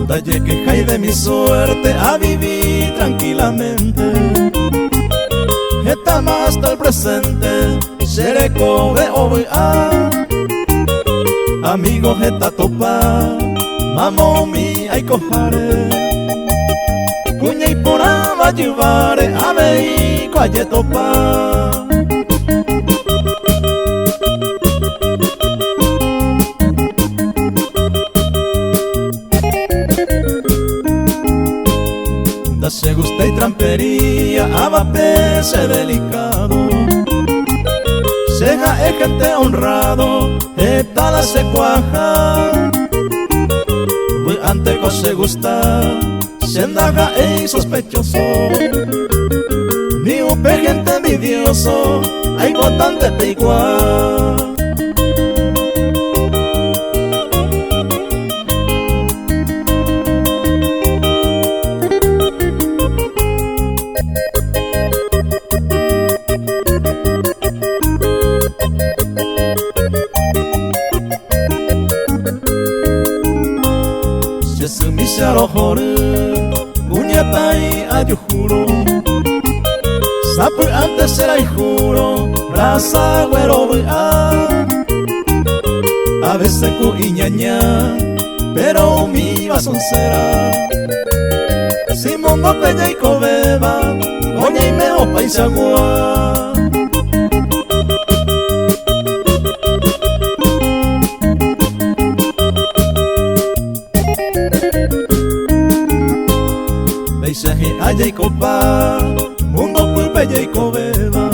Dalle queja y de mi suerte a vivir tranquilamente. Esta más hasta el presente, seré cobre o voy a amigos esta topa, mamo mi ay cojare, puña y por ama llevare a ver cualle topa. Se gusta y trampería, abapese delicado. Seja es gente honrado, esta la se cuaja. Pues ante que se gusta, se andaja e sospechoso. Ni un gente envidioso, hay botante de igual. Se alojore, puñeta y ayujuro. Sapo antes será y juro, raza güero a veces cu iñaña, pero mi basoncera. Si mundo peña y cobeba, coña y meo paisagua. Allá y copa, mundo pulpe y cobeba.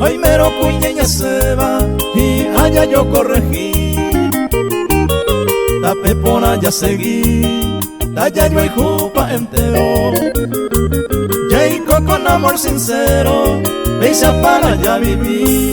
Hoy mero cuñeña seba, y allá yo corregí. Tape por allá seguí, allá yo y jupa entero. Ya y con amor sincero, veisa para allá vivir.